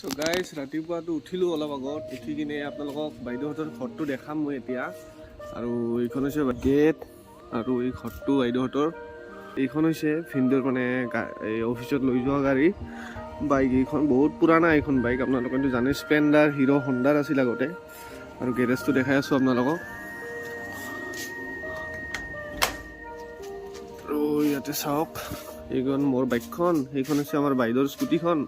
So guys ৰাতিপুৱাটো উঠিলোঁ অলপ আগত উঠি কিনে আপোনালোকক বাইদেউহঁতৰ ঘৰটো দেখাম মই এতিয়া আৰু এইখন হৈছে গেট আৰু এই ঘৰটো বাইদেউহঁতৰ এইখন হৈছে ভিনদেউৰ মানে এই অফিচত লৈ যোৱা গাড়ী বাইক এইখন বহুত পুৰাণা এইখন বাইক আপোনালোকেতো জানে স্প্লেণ্ডাৰ হিৰো হণ্ডাৰ আছিল আগতে আৰু গেৰেজটো দেখাই আছোঁ আপোনালোকক আৰু ইয়াতে চাওক এইখন মোৰ বাইকখন সেইখন হৈছে আমাৰ বাইদেউৰ স্কুটিখন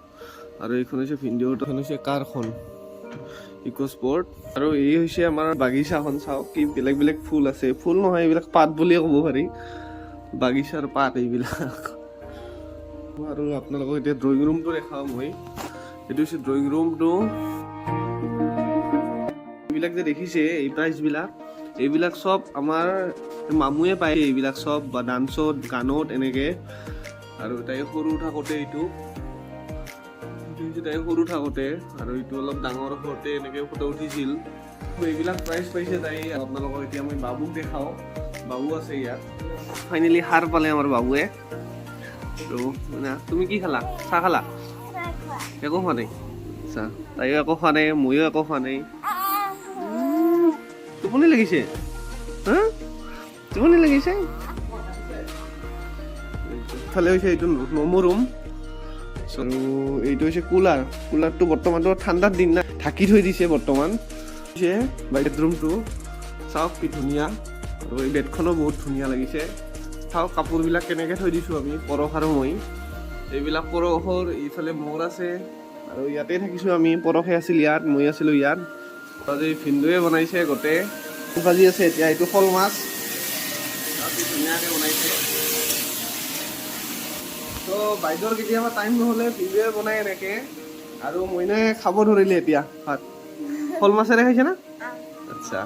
আৰু এইখন হৈছে ভিনদেউৰ হৈছে কাৰখন ইকো স্পৰ্ট আৰু এই হৈছে আমাৰ বাগিচাখন চাওক কি বেলেগ বেলেগ ফুল আছে ফুল নহয় এইবিলাক পাত বুলিয়ে ক'ব পাৰি বাগিচাৰ পাত এইবিলাক আৰু আপোনালোকক এতিয়া ড্ৰয়িং ৰুমটো দেখাওঁ মই এইটো হৈছে ড্ৰয়িং ৰুমটো এইবিলাক যে দেখিছে এই প্ৰাইজবিলাক এইবিলাক চব আমাৰ মামুৱে পায় এইবিলাক চব বা ডান্সত গানত এনেকৈ আৰু তাই সৰু থাকোঁতে এইটো তাই সৰু থাকোঁতে আৰু এইটো অলপ ডাঙৰ হওঁতে এনেকৈ ফটো উঠিছিল এইবিলাক প্ৰাইজ পাইছে তাই আপোনালোকক এতিয়া মই বাবুক দেখাওঁ বাবু আছে ইয়াত ফাইনেলি সাৰ পালে আমাৰ বাবুৱে তো মানে তুমি কি খালা চাহ খালা একো খোৱা নাই আচ্ছা তাইও একো খোৱা নাই ময়ো একো খোৱা নাই টোপনি লাগিছে হা টোপনি লাগিছে ফালে হৈছে এইটো ম'ম' ৰুম আৰু এইটো হৈছে কুলাৰটো বৰ্তমানটো ঠাণ্ডাৰ দিন না ঢাকি থৈ দিছে বৰ্তমান বেডৰুমটো চাওক কি ধুনীয়া আৰু এই বেডখনো বহুত ধুনীয়া লাগিছে চাওক কাপোৰবিলাক কেনেকৈ থৈ দিছোঁ আমি পৰশ আৰু মই এইবিলাক পৰশৰ এইফালে মোৰ আছে আৰু ইয়াতে থাকিছোঁ আমি পৰশে আছিল ইয়াত মই আছিলোঁ ইয়াত আজি ভিনদেউৱে বনাইছে গোটেই ভাজি আছে এতিয়া এইটো শ'ল মাছ ধুনীয়াকৈ বনাইছে তো বাইদেউৰ কেতিয়াবা টাইম নহ'লে ভিনদেউৱে বনাই এনেকৈ আৰু মইনাই খাব ধৰিলে এতিয়া ভাত শ'ল মাছেৰে খাইছে না আচ্ছা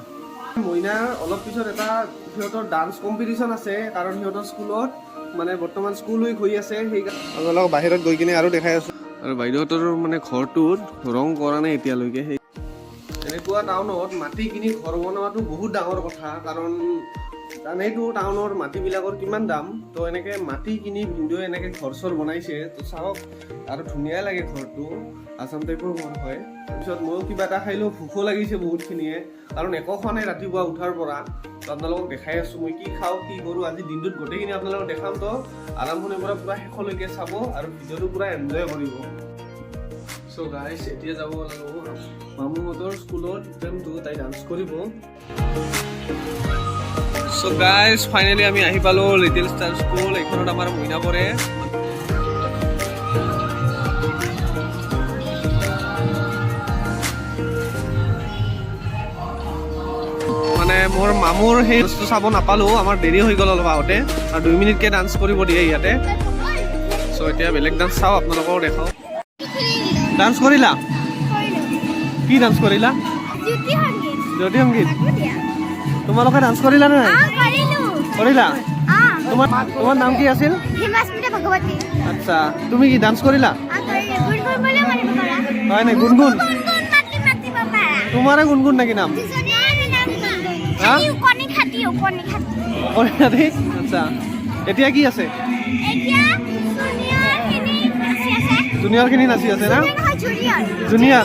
মইনাৰ অলপ পিছত এটা সিহঁতৰ ডান্স কম্পিটিশ্যন আছে কাৰণ সিহঁতৰ স্কুলত মানে বৰ্তমান স্কুল উইক হৈ আছে সেইকাৰণে অলপ বাহিৰত গৈ কিনে আৰু দেখাই আছোঁ আৰু বাইদেউহঁতৰ মানে ঘৰটোত ৰং কৰা নাই এতিয়ালৈকে সেই এনেকুৱা টাউনত মাটি কিনি ঘৰ বনোৱাটো বহুত ডাঙৰ কথা কাৰণ জানেইতো টাউনৰ মাটিবিলাকৰ কিমান দাম তো এনেকৈ মাটি কিনি ভিনদেউৱে এনেকৈ ঘৰ চৰ বনাইছে তো চাওক আৰু ধুনীয়া লাগে ঘৰটো আছাম টাইপৰ ঘৰ হয় তাৰপিছত ময়ো কিবা এটা খাইলেও ভোকো লাগিছে বহুতখিনিয়ে কাৰণ একো খোৱা নাই ৰাতিপুৱা উঠাৰ পৰা তো আপোনালোকক দেখাই আছোঁ মই কি খাওঁ কি কৰোঁ আজি দিনটোত গোটেইখিনি আপোনালোকক দেখাম তো আৰম্ভণিৰ পৰা পূৰা শেষলৈকে চাব আৰু ভিডিঅ'টো পূৰা এনজয় কৰিব চ' গাইজ এতিয়া যাব লাগিব মামুহঁতৰ স্কুলত টাইমটো তাই ডান্স কৰিব চ' গাইজ ফাইনেলি আমি আহি পালোঁ লিটিল ষ্টাৰ স্কুল এইখনত আমাৰ মইনা পৰে মানে মোৰ মামুৰ সেই বস্তু চাব নাপালোঁ আমাৰ দেৰি হৈ গ'ল অলপ আগতে আৰু 2 মিনিটকৈ ডান্স কৰিব দিয়ে ইয়াতে চ' এতিয়া বেলেগ ডান্স চাওঁ আপোনালোকক দেখাওঁ ডান্স কৰিলা কি ডান্স কৰিলা জ্যোতি সংগীত তোমালোকে ডান্স কৰিলা নে কৰিলা তোমাৰ নাম কি আছিল আচ্ছা তুমি কি ডান্স কৰিলা হয় নাই গুণগুণ তোমাৰে গুণগুণ নেকি নাম আচ্ছা এতিয়া কি আছে জুনিয়ৰখিনি নাচি আছে না জুনিয়ৰ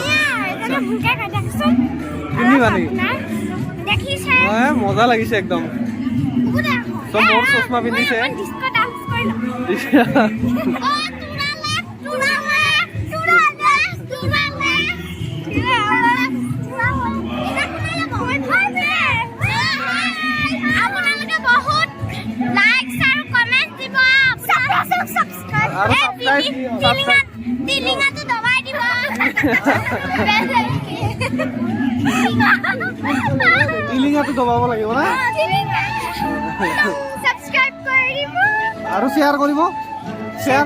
পিন্ধিবা নেকি মজা লাগিছে একদম চব মোৰ চশমা পিন্ধিছে টিলিঙাটো দবাব লাগিব না আৰু শ্বেয়াৰ কৰিব শ্বেয়াৰ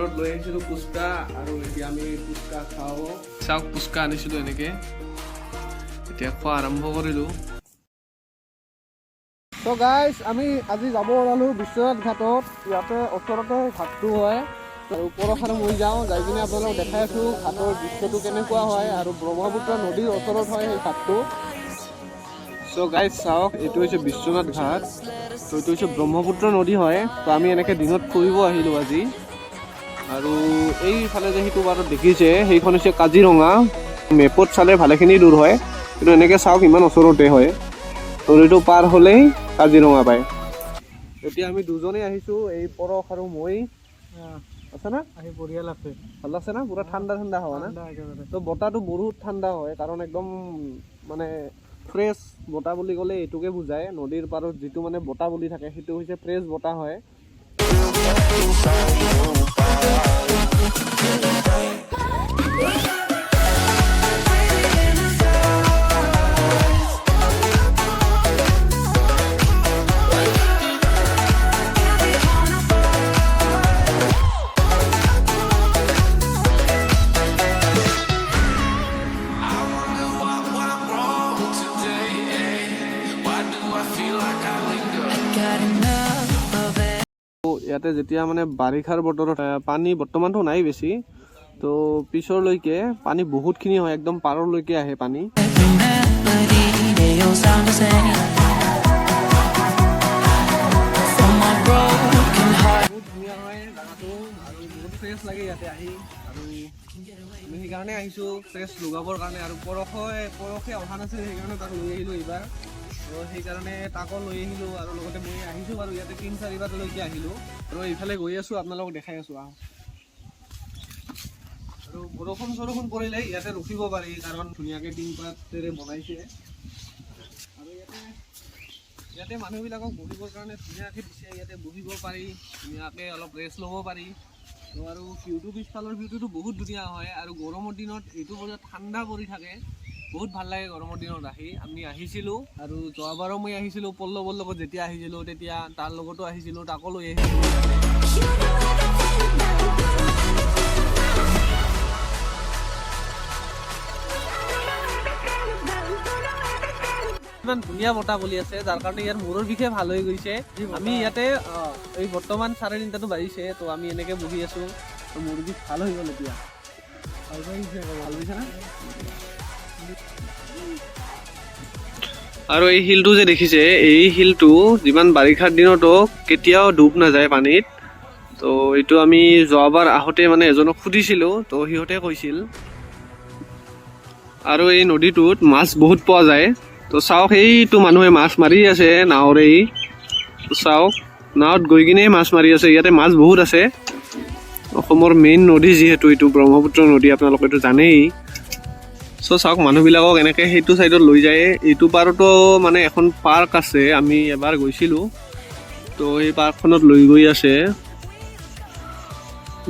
ঘৰত লৈ আহিছিলোঁ ফুচকা আৰু এতিয়া আমি ফুচকা খাওঁ। চাওক ফুচকা আনিছিলোঁ এনেকৈ, এতিয়া খোৱা আৰম্ভ কৰিলোঁ। তো গাইজ আমি আজি যাব ওলালোঁ বিশ্বনাথ ঘাটত। ইয়াতে ওচৰতে ঘাটটো হয়, ওপৰৰ ফালে মই যাওঁ, যাই কিনে আপোনালোকক দেখাই আছোঁ ঘাটৰ দৃশ্যটো কেনেকুৱা হয় আৰু ব্ৰহ্মপুত্ৰ নদীৰ ওচৰত হয় সেই ঘাটটো। চ' গাইজ চাওক, এইটো হৈছে বিশ্বনাথ ঘাট, তো এইটো হৈছে ব্ৰহ্মপুত্ৰ নদী হয়। তো আমি এনেকৈ দিনত ফুৰিব আহিলোঁ আজি। আৰু এইফালে যে সেইটো বাৰু দেখিছে সেইখন হৈছে কাজিৰঙা। মেপত চালে ভালেখিনি দূৰ হয়, কিন্তু এনেকৈ চাওক ইমান ওচৰতে হয়। নদীটো পাৰ হ'লেই কাজিৰঙা পায়। এতিয়া আমি দুজনেই আহিছোঁ, এই পৰশ আৰু মই। আছে না? আহি বঢ়িয়া লাগছে, ভাল লাগছে না? পুৰা ঠাণ্ডা ঠাণ্ডা হাৱা না? তো বতাহটো বহুত ঠাণ্ডা হয়, কাৰণ একদম মানে ফ্ৰেছ বতাহ বুলি ক'লে এইটোকে বুজায়। নদীৰ পাৰত যিটো মানে বতাহ বুলি থাকে সেইটো হৈছে ফ্ৰেছ বতাহ হয়। ইয়াতে যেতিয়া মানে বাৰিষাৰ বতৰত পানী বৰ্তমানটো নাই বেছি, তো পিছৰলৈকে পানী বহুতখিনি হয়, একদম পাৰলৈকে আহে পানী। বহুত ধুনীয়া হয় জেগাটো আৰু বহুত ফ্ৰেছ লাগে ইয়াতে আহি। আৰু আমি সেইকাৰণে আহিছোঁ ফ্ৰেছ লগাবৰ কাৰণে। আৰু পৰশে অহা নাছিল, সেইকাৰণে তাক লৈ আহিলোঁ এইবাৰ। তো সেইকাৰণে তাকো লৈ আহিলোঁ আৰু লগতে মই আহিছোঁ বাৰু ইয়াতে 3-4বাৰলৈকে আহিলোঁ। আৰু এইফালে গৈ আছোঁ, আপোনালোকক দেখাই আছোঁ আহক। আৰু বৰষুণ পৰিলে ইয়াতে ৰখিব পাৰি, কাৰণ ধুনীয়াকৈ টিংপাতেৰে বনাইছে। আৰু ইয়াতে মানুহবিলাকক বহিবৰ কাৰণে ধুনীয়াকৈ দিছে, ইয়াতে বহিব পাৰি, ধুনীয়াকৈ অলপ ৰেষ্ট ল'ব পাৰি। তো আৰু ভিউটো পিছফালৰ ভিউটোতো বহুত ধুনীয়া হয়। আৰু গৰমৰ দিনত এইটো বজাত ঠাণ্ডা পৰি থাকে, বহুত ভাল লাগে গৰমৰ দিনত আহি। আমি আহিছিলোঁ আৰু যোৱাবাৰো মই আহিছিলোঁ পল্লৱৰ লগত, যেতিয়া আহিছিলোঁ তেতিয়া তাৰ লগতো আহিছিলোঁ, তাকো লৈ আহিছিলোঁ। ইমান ধুনীয়া বতাহ বলি আছে, যাৰ কাৰণে ইয়াৰ মূৰৰ বিষে ভাল হৈ গৈছে। আমি ইয়াতে এই বৰ্তমান 3:30টো বাজিছে, তো আমি এনেকৈ বহি আছোঁ, তো মূৰ বিষ ভাল হৈ গ'ল এতিয়া। ভাল পাইছে না? আৰু এই শিলটো যে দেখিছে, এই শিলটো যিমান বাৰিষাৰ দিনতো কেতিয়াও ডুব নাযায় পানীত। তো এইটো আমি যোৱাবাৰ আহোঁতে মানে এজনক সুধিছিলোঁ, তো সিহঁতে কৈছিল। আৰু এই নদীটোত মাছ বহুত পোৱা যায়। তো চাওক, সেইটো মানুহে মাছ মাৰি আছে নাৱৰে। তো চাওক, নাৱত গৈ কিনে মাছ মাৰি আছে। ইয়াতে মাছ বহুত আছে। অসমৰ মেইন নদী যিহেতু এইটো ব্ৰহ্মপুত্ৰ নদী, আপোনালোকেতো জানেই। চ' চাওক, মানুহবিলাকক এনেকৈ সেইটো ছাইডত লৈ যায়। এইটো পাৰতো মানে এখন পাৰ্ক আছে, আমি এবাৰ গৈছিলোঁ, তো সেই পাৰ্কখনত লৈ গৈ আছে।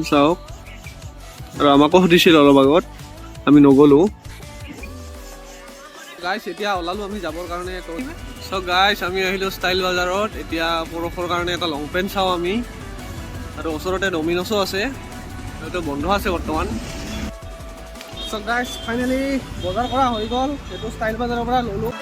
চাওক, আৰু আমাকো সুধিছিল অলপ আগত, আমি নগ'লোঁ। গাইছ এতিয়া ওলালোঁ আমি যাবৰ কাৰণে। তো চ' গাইছ আমি আহিলোঁ ষ্টাইল বজাৰত। এতিয়া পৰশৰ কাৰণে এটা লং পেণ্ট চাওঁ আমি। আৰু ওচৰতে ডমিন'ছো আছে, এইটো বন্ধ আছে বৰ্তমান। চ' গাইছ ফাইনেলি বজাৰ কৰা হৈ গ'ল, এইটো ষ্টাইল বজাৰৰ পৰা ল'লোঁ।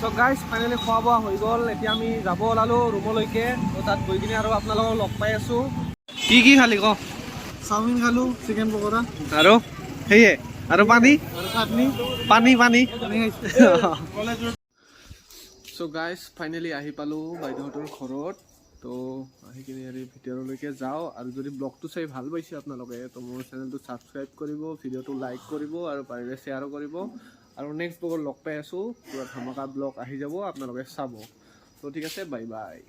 চ' গাইছ ফাইনেলি খোৱা বোৱা হৈ গ'ল, এতিয়া আমি যাব ওলালোঁ ৰুমলৈকে। তো তাত গৈ কিনে আৰু আপোনালোকক লগ পাই আছোঁ। কি খালি ক? চাওমিন খালোঁ, চিকেন পকৰা আৰু সেয়ে আৰু পানী আৰু চাটনি, পানী। চ' গাইছ ফাইনেলি আহি পালোঁ বাইদেউহঁতৰ ঘৰত। তো আহি কিনে আৰু ভিতৰলৈকে যাওঁ। আৰু যদি ব্লগটো চাই ভাল পাইছে আপোনালোকে, তো মোৰ চেনেলটো ছাবস্ক্ৰাইব কৰিব, ভিডিঅ'টো লাইক কৰিব আৰু পাৰিলে শ্বেয়াৰো কৰিব। আৰু নেক্সট ব্লগত লগ পাই আছোঁ, পুৰা ধামাকা ব্লগ আহি যাব, আপোনালোকে চাব। তো ঠিক আছে, বাই বাই।